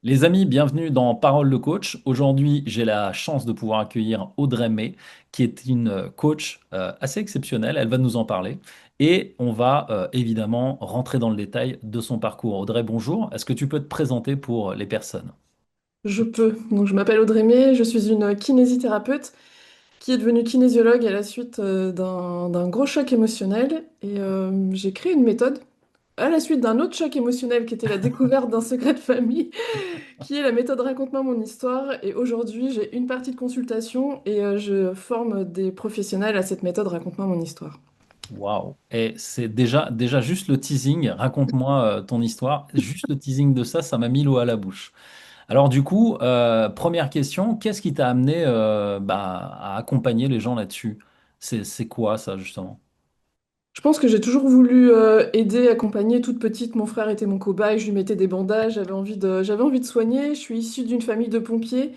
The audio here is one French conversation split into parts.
Les amis, bienvenue dans Parole de coach. Aujourd'hui, j'ai la chance de pouvoir accueillir Audrey May, qui est une coach assez exceptionnelle. Elle va nous en parler et on va évidemment rentrer dans le détail de son parcours. Audrey, bonjour. Est-ce que tu peux te présenter pour les personnes? Je peux. Donc, je m'appelle Audrey May, je suis une kinésithérapeute qui est devenue kinésiologue à la suite d'un gros choc émotionnel. Et j'ai créé une méthode à la suite d'un autre choc émotionnel qui était la découverte d'un secret de famille, qui est la méthode Raconte-moi mon histoire. Et aujourd'hui, j'ai une partie de consultation et je forme des professionnels à cette méthode Raconte-moi mon histoire. Waouh. Et c'est déjà juste le teasing. Raconte-moi ton histoire. Juste le teasing de ça, ça m'a mis l'eau à la bouche. Alors du coup, première question, qu'est-ce qui t'a amené à accompagner les gens là-dessus? C'est quoi ça justement? Je pense que j'ai toujours voulu aider, accompagner. Toute petite, mon frère était mon cobaye, je lui mettais des bandages, j'avais envie de soigner. Je suis issue d'une famille de pompiers.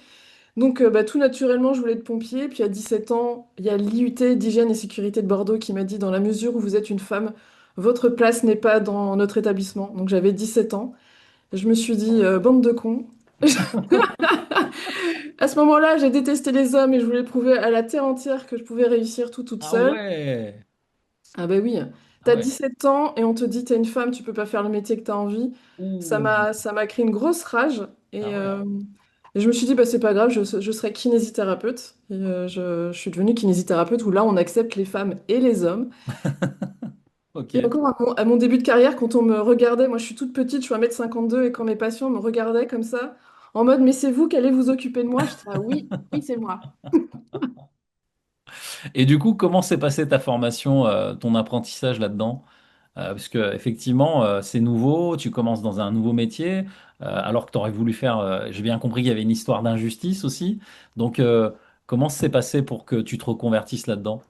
Donc, tout naturellement, je voulais être pompier. Puis à 17 ans, il y a l'IUT d'hygiène et sécurité de Bordeaux qui m'a dit, dans la mesure où vous êtes une femme, votre place n'est pas dans notre établissement. Donc j'avais 17 ans. Je me suis dit, bande de cons. À ce moment-là, j'ai détesté les hommes et je voulais prouver à la terre entière que je pouvais réussir tout toute Ah seule. ouais! Ah bah oui, Ah t'as ouais. 17 ans et on te dit t'es une femme, tu peux pas faire le métier que t'as envie. Ouh. Ça m'a créé une grosse rage Ah et, ouais. et je me suis dit bah c'est pas grave, je serai kinésithérapeute. Et, je suis devenue kinésithérapeute où là on accepte les femmes et les hommes. Et Ok. encore à mon début de carrière, quand on me regardait, moi je suis toute petite, je suis 1,52 m et quand mes patients me regardaient comme ça, en mode mais c'est vous qui allez vous occuper de moi, je dis ah oui, oui c'est moi. Et du coup, comment s'est passée ta formation, ton apprentissage là-dedans? Parce que effectivement, c'est nouveau, tu commences dans un nouveau métier, alors que tu aurais voulu faire. J'ai bien compris qu'il y avait une histoire d'injustice aussi. Donc, comment s'est passé pour que tu te reconvertisses là-dedans?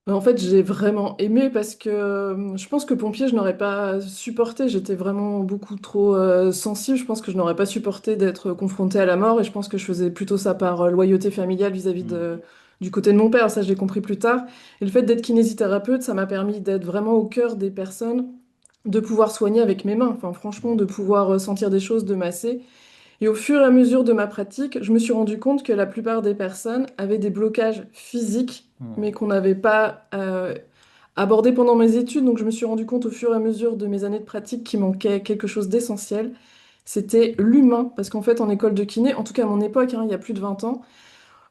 En fait, j'ai vraiment aimé parce que je pense que pompier, je n'aurais pas supporté. J'étais vraiment beaucoup trop sensible. Je pense que je n'aurais pas supporté d'être confrontée à la mort et je pense que je faisais plutôt ça par loyauté familiale vis-à-vis Hmm. du côté de mon père. Ça, je l'ai compris plus tard. Et le fait d'être kinésithérapeute, ça m'a permis d'être vraiment au cœur des personnes, de pouvoir soigner avec mes mains. Enfin, franchement, de pouvoir sentir des choses, de masser. Et au fur et à mesure de ma pratique, je me suis rendu compte que la plupart des personnes avaient des blocages physiques, mais Hmm. qu'on n'avait pas abordés pendant mes études. Donc je me suis rendu compte au fur et à mesure de mes années de pratique qu'il manquait quelque chose d'essentiel. C'était l'humain. Parce qu'en fait, en école de kiné, en tout cas à mon époque, hein, il y a plus de 20 ans,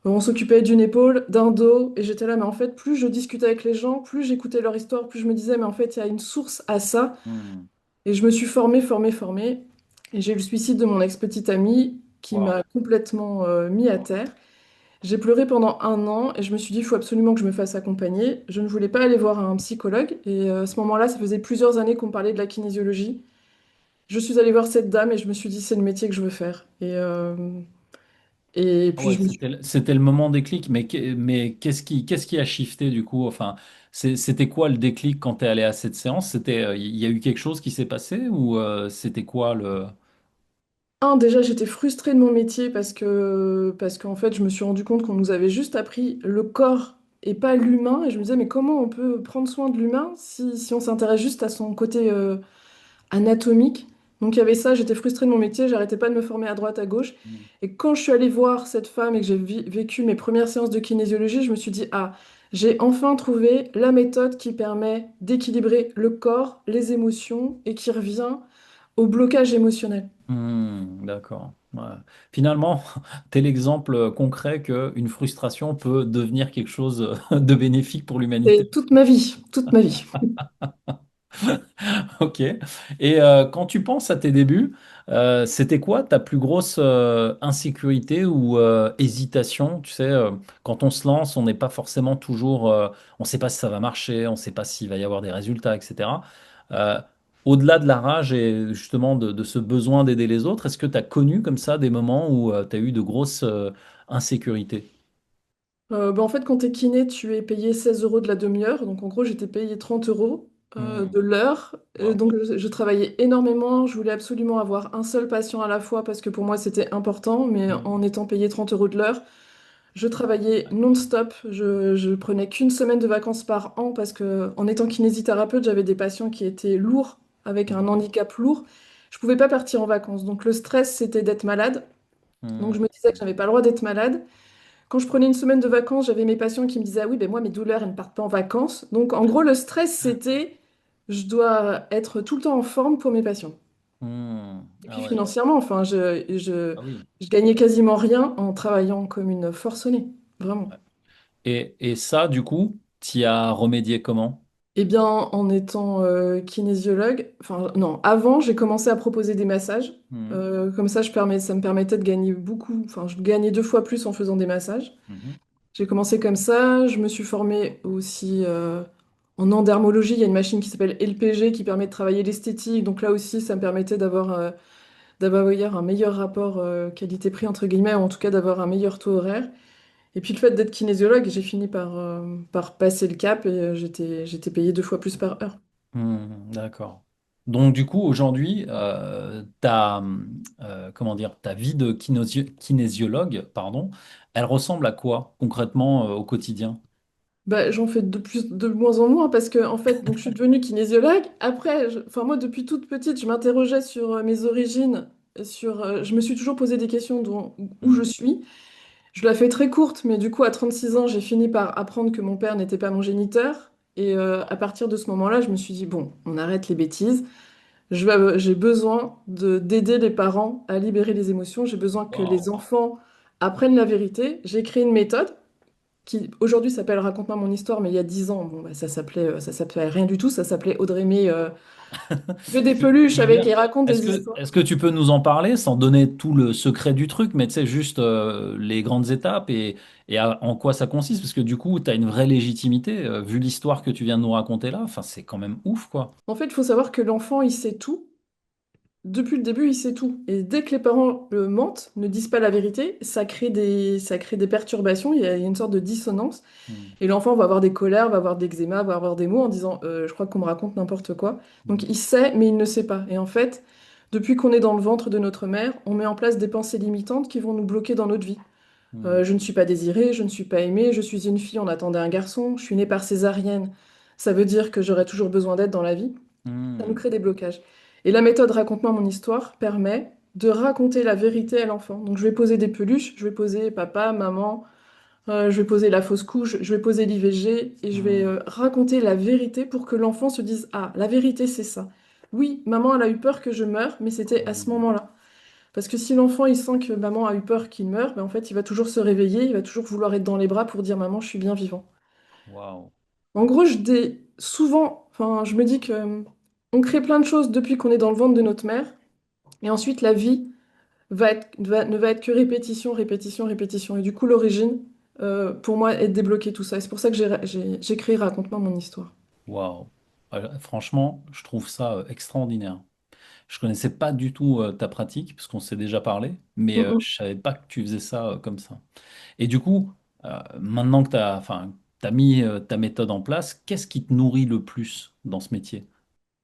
on s'occupait d'une épaule, d'un dos, et j'étais là, mais en fait, plus je discutais avec les gens, plus j'écoutais leur histoire, plus je me disais, mais en fait, il y a une source à ça. Hmm. Et je me suis formée. Et j'ai eu le suicide de mon ex-petite amie qui Wow. m'a complètement mis à terre. J'ai pleuré pendant 1 an et je me suis dit, il faut absolument que je me fasse accompagner. Je ne voulais pas aller voir un psychologue. Et à ce moment-là, ça faisait plusieurs années qu'on me parlait de la kinésiologie. Je suis allée voir cette dame et je me suis dit, c'est le métier que je veux faire. Et Ah puis, ouais, je me suis c'était le moment déclic, mais, mais qu'est-ce qui a shifté du coup? Enfin, c'était quoi le déclic quand tu es allé à cette séance? C'était, il y a eu quelque chose qui s'est passé ou c'était quoi le... Déjà, j'étais frustrée de mon métier parce qu'en fait, je me suis rendu compte qu'on nous avait juste appris le corps et pas l'humain. Et je me disais, mais comment on peut prendre soin de l'humain si on s'intéresse juste à son côté anatomique? Donc, il y avait ça, j'étais frustrée de mon métier, j'arrêtais pas de me former à droite, à gauche. Hmm. Et quand je suis allée voir cette femme et que j'ai vécu mes premières séances de kinésiologie, je me suis dit, ah, j'ai enfin trouvé la méthode qui permet d'équilibrer le corps, les émotions et qui revient au blocage émotionnel. D'accord. Ouais. Finalement, tu es l'exemple concret qu'une frustration peut devenir quelque chose de bénéfique pour l'humanité. C'est toute ma vie, toute ma vie. Ok. Et quand tu penses à tes débuts, c'était quoi ta plus grosse insécurité ou hésitation? Tu sais, quand on se lance, on n'est pas forcément toujours, on ne sait pas si ça va marcher, on ne sait pas s'il va y avoir des résultats, etc. Euh, Au-delà de la rage et justement de ce besoin d'aider les autres, est-ce que tu as connu comme ça des moments où tu as eu de grosses insécurités? En fait, quand tu es kiné, tu es payé 16 euros de la demi-heure. Donc, en gros, j'étais payé 30 euros Hmm. de l'heure. Wow. Donc, je travaillais énormément. Je voulais absolument avoir un seul patient à la fois parce que pour moi, c'était important. Mais Hmm. en étant payé 30 euros de l'heure, je travaillais non-stop. Je prenais qu'une semaine de vacances par an parce que, en étant kinésithérapeute, j'avais des patients qui étaient lourds, avec un Hmm. handicap lourd. je pouvais pas partir en vacances. Donc le stress, c'était d'être malade. Donc Hmm. je me disais que j'avais pas le droit d'être malade. Quand je prenais une semaine de vacances, j'avais mes patients qui me disaient, ah oui, ben moi, mes douleurs, elles ne partent pas en vacances. Donc en gros, le stress, c'était, je dois être tout le temps en forme pour mes patients. Hmm. Et puis Ah ouais. financièrement, enfin, Ah oui. je gagnais quasiment rien en travaillant comme une forcenée. Vraiment. Ouais. Et ça, du coup, t'y as remédié comment? Eh bien, en étant kinésiologue, enfin non, avant, j'ai commencé à proposer des massages. Hmm. Comme ça, ça me permettait de gagner beaucoup, enfin, je gagnais 2 fois plus en faisant des massages. Mhm. J'ai commencé comme ça, je me suis formée aussi en endermologie. Il y a une machine qui s'appelle LPG qui permet de travailler l'esthétique. Donc là aussi, ça me permettait d'avoir un meilleur rapport qualité-prix, entre guillemets, ou en tout cas d'avoir un meilleur taux horaire. Et puis le fait d'être kinésiologue, j'ai fini par passer le cap et j'étais payée 2 fois plus par heure. D'accord. Donc, du coup, aujourd'hui, comment dire, ta vie de kinésiologue, pardon, elle ressemble à quoi concrètement au quotidien? Bah, j'en fais de moins en moins parce que en fait, donc je suis devenue kinésiologue. Après, enfin moi depuis toute petite, je m'interrogeais sur mes origines, je me suis toujours posé des questions où je Hmm. suis. Je la fais très courte, mais du coup à 36 ans, j'ai fini par apprendre que mon père n'était pas mon géniteur. Et à partir de ce moment-là, je me suis dit bon, on arrête les bêtises. J'ai besoin d'aider les parents à libérer les émotions. J'ai besoin que les Wow. enfants apprennent la vérité. J'ai créé une méthode qui aujourd'hui s'appelle Raconte-moi mon histoire, mais il y a 10 ans, bon, bah, ça s'appelait rien du tout, ça s'appelait Audrey May veut des Je peluches veux avec dire, et raconte est-ce des que, histoires. est-ce que tu peux nous en parler sans donner tout le secret du truc, mais tu sais, juste les grandes étapes et en quoi ça consiste? Parce que du coup, tu as une vraie légitimité, vu l'histoire que tu viens de nous raconter là. Enfin, c'est quand même ouf, quoi. En fait, il faut savoir que l'enfant, il sait tout. Depuis le début, il sait tout. Et dès que les parents le mentent, ne disent pas la vérité, ça crée des perturbations, il y a une sorte de dissonance. Hmm. Et l'enfant va avoir des colères, va avoir de l'eczéma, va avoir des mots en disant je crois qu'on me raconte n'importe quoi. Donc Hmm. il sait, mais il ne sait pas. Et en fait, depuis qu'on est dans le ventre de notre mère, on met en place des pensées limitantes qui vont nous bloquer dans notre vie. Hmm. Je ne suis pas désirée, je ne suis pas aimée, je suis une fille, on attendait un garçon, je suis née par césarienne. Ça veut dire que j'aurai toujours besoin d'aide dans la vie. Ça nous Hmm. crée des blocages. Et la méthode Raconte-moi mon histoire permet de raconter la vérité à l'enfant. Donc je vais poser des peluches, je vais poser papa, maman, je vais poser la fausse couche, je vais poser l'IVG et je vais Hmm. raconter la vérité pour que l'enfant se dise, ah, la vérité c'est ça. Oui, maman elle a eu peur que je meure, mais c'était à ce Hmm. moment-là. Parce que si l'enfant il sent que maman a eu peur qu'il meure, ben, en fait il va toujours se réveiller, il va toujours vouloir être dans les bras pour dire maman je suis bien vivant. Waouh. En gros, souvent, enfin, je me dis que on crée plein de choses depuis qu'on est dans le ventre de notre mère, et ensuite la vie ne va être que répétition, répétition, répétition. Et du coup, l'origine, pour moi, est de débloquer tout ça. Et c'est pour ça que j'ai créé Raconte-moi mon histoire. Waouh. Franchement, je trouve ça extraordinaire. Je connaissais pas du tout ta pratique, parce qu'on s'est déjà parlé, mais Mm, mm. je savais pas que tu faisais ça comme ça. Et du coup, maintenant que tu as, enfin, t'as mis ta méthode en place, qu'est-ce qui te nourrit le plus dans ce métier?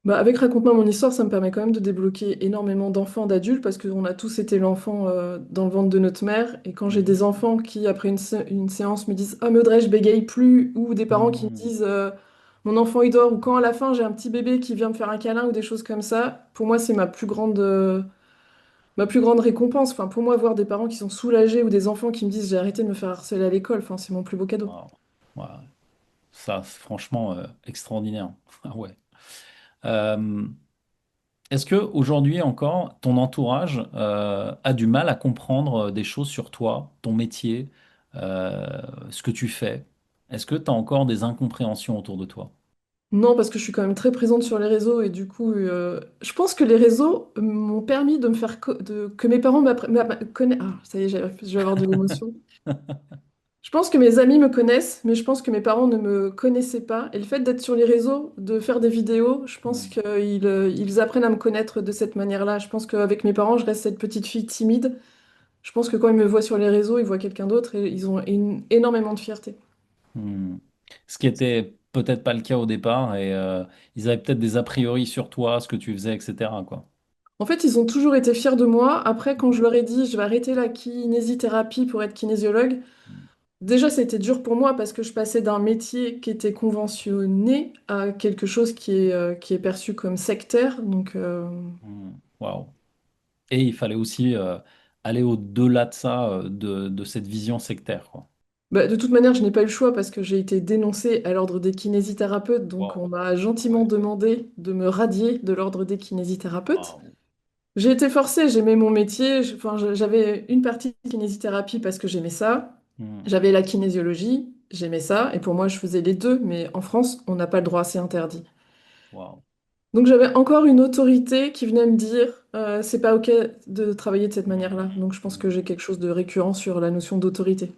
Bah, avec Raconte-moi mon histoire, ça me permet quand même de débloquer énormément d'enfants, d'adultes, parce qu'on a tous été l'enfant dans le ventre de notre mère. Et quand j'ai Mhm. des enfants qui, après une séance, me disent «Ah, mais Audrey, je bégaye plus», ou des parents qui me Mhm. disent «Mon enfant, il dort», ou quand à la fin, j'ai un petit bébé qui vient me faire un câlin, ou des choses comme ça, pour moi, c'est ma plus grande récompense. Enfin, pour moi, voir des parents qui sont soulagés ou des enfants qui me disent «J'ai arrêté de me faire harceler à l'école», enfin, c'est mon plus beau cadeau. Waouh. Ouais, ça, c'est franchement extraordinaire. Ah ouais. Euh, Est-ce que aujourd'hui encore, ton entourage a du mal à comprendre des choses sur toi, ton métier, ce que tu fais? Est-ce que tu as encore des incompréhensions autour de toi? Non, parce que je suis quand même très présente sur les réseaux et du coup, je pense que les réseaux m'ont permis de me faire que mes parents connaissent. Ah, ça y est, je vais avoir de l'émotion. Je pense que mes amis me connaissent, mais je pense que mes parents ne me connaissaient pas. Et le fait d'être sur les réseaux, de faire des vidéos, je pense Hmm. qu'ils apprennent à me connaître de cette manière-là. Je pense qu'avec mes parents, je reste cette petite fille timide. Je pense que quand ils me voient sur les réseaux, ils voient quelqu'un d'autre et ils ont énormément de fierté. Hmm. Ce qui était peut-être pas le cas au départ et ils avaient peut-être des a priori sur toi, ce que tu faisais, etc., quoi. En fait, ils ont toujours été fiers de moi. Après, quand je leur ai dit, je vais arrêter la kinésithérapie pour être kinésiologue, déjà, c'était dur pour moi parce que je passais d'un métier qui était conventionné à quelque chose qui est perçu comme sectaire. Donc, Hmm. Waouh. Et il fallait aussi aller au-delà de ça, de cette vision sectaire, quoi. Bah, de toute manière, je n'ai pas eu le choix parce que j'ai été dénoncée à l'ordre des kinésithérapeutes, donc Waouh. on m'a Ah ouais. gentiment demandé de me radier de l'ordre des kinésithérapeutes. Waouh. J'ai été forcée, j'aimais mon métier, j'avais une partie de kinésithérapie parce que j'aimais ça, Hmm. j'avais la kinésiologie, j'aimais ça, et pour moi je faisais les deux, mais en France on n'a pas le droit, c'est interdit. Waouh. Donc j'avais encore une autorité qui venait me dire c'est pas ok de travailler de cette manière-là. Hmm. Donc je pense que Hmm. j'ai quelque chose de récurrent sur la notion d'autorité.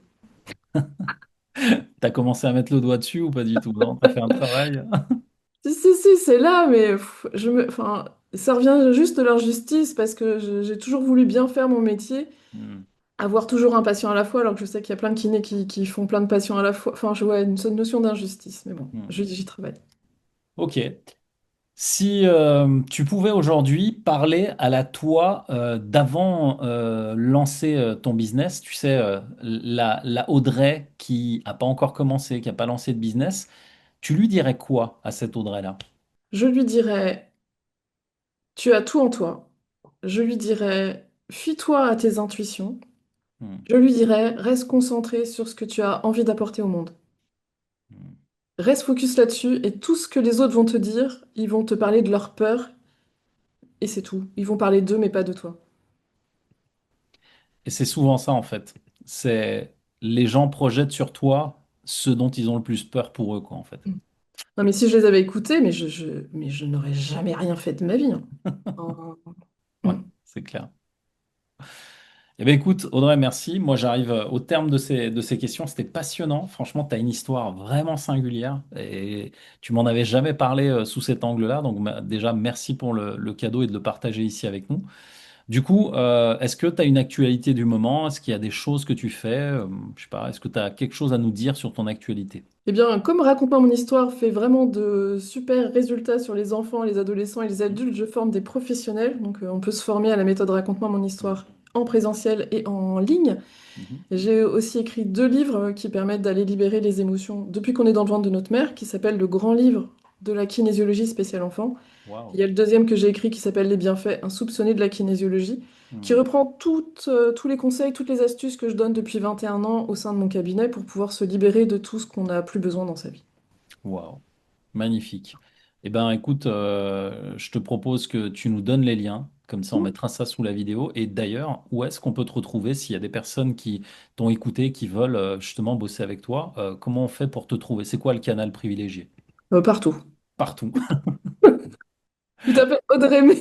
T'as commencé à mettre le doigt dessus ou pas du tout? Non, t'as fait un travail. Si, si, si, c'est là, mais enfin, ça revient juste de l'injustice parce que j'ai toujours voulu bien faire mon métier, Hmm. avoir toujours un patient à la fois, alors que je sais qu'il y a plein de kinés qui font plein de patients à la fois. Enfin, ouais, une seule notion d'injustice, mais bon, Hmm. j'y travaille. Ok. Si tu pouvais aujourd'hui parler à la toi d'avant lancer ton business, tu sais, la Audrey qui n'a pas encore commencé, qui n'a pas lancé de business, tu lui dirais quoi à cette Audrey-là? Je lui dirais, tu as tout en toi. Je lui dirais, fie-toi à tes intuitions. Hmm. Je lui dirais, reste concentré sur ce que tu as envie d'apporter au monde. Hmm. Reste focus là-dessus et tout ce que les autres vont te dire, ils vont te parler de leur peur et c'est tout. Ils vont parler d'eux mais pas de toi. Et c'est souvent ça en fait. C'est les gens projettent sur toi ce dont ils ont le plus peur pour eux, quoi, en fait. Mm. Non mais si je les avais écoutés, mais je n'aurais jamais rien fait de ma vie, hein. En- Ouais, Mm. c'est clair. Eh bien, écoute, Audrey, merci. Moi, j'arrive au terme de ces questions. C'était passionnant. Franchement, tu as une histoire vraiment singulière et tu m'en avais jamais parlé sous cet angle-là. Donc, déjà, merci pour le cadeau et de le partager ici avec nous. Du coup, est-ce que tu as une actualité du moment? Est-ce qu'il y a des choses que tu fais? Je sais pas, est-ce que tu as quelque chose à nous dire sur ton actualité? Eh bien, comme Raconte-moi mon histoire fait vraiment de super résultats sur les enfants, les adolescents et les adultes, je forme des professionnels. Donc, on peut se former à la méthode Raconte-moi mon histoire en présentiel et en ligne. Mhm. J'ai aussi écrit deux livres qui permettent d'aller libérer les émotions depuis qu'on est dans le ventre de notre mère, qui s'appelle Le Grand Livre de la kinésiologie spéciale enfant. Il Waouh. y a le deuxième que j'ai écrit qui s'appelle Les Bienfaits insoupçonnés de la kinésiologie, qui Hmm. reprend tous les conseils, toutes les astuces que je donne depuis 21 ans au sein de mon cabinet pour pouvoir se libérer de tout ce qu'on n'a plus besoin dans sa vie. Waouh. Magnifique. Eh ben, écoute, je te propose que tu nous donnes les liens. Comme ça, on Mm. mettra ça sous la vidéo. Et d'ailleurs, où est-ce qu'on peut te retrouver s'il y a des personnes qui t'ont écouté, qui veulent justement bosser avec toi? Comment on fait pour te trouver? C'est quoi le canal privilégié? Partout. Partout. Vous tapez Audrey May.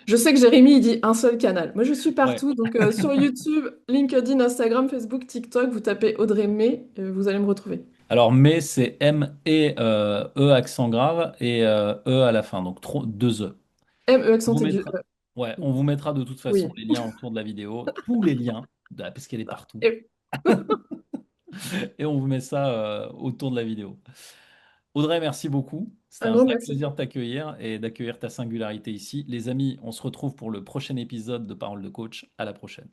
Je sais que Jérémy, il dit un seul canal. Moi, je suis Ouais. partout. Donc, sur YouTube, LinkedIn, Instagram, Facebook, TikTok, vous tapez Audrey May, vous allez me retrouver. Alors, mais c'est M et E accent grave et E à la fin. Donc, deux E. M-E On accent vous aigu. mettra, ouais, on vous mettra de toute façon Oui. les liens autour de la vidéo, tous les liens, parce qu'elle est partout. Et- Et on vous met ça autour de la vidéo. Audrey, merci beaucoup. C'était Un un grand vrai merci. plaisir de t'accueillir et d'accueillir ta singularité ici. Les amis, on se retrouve pour le prochain épisode de Parole de coach. À la prochaine.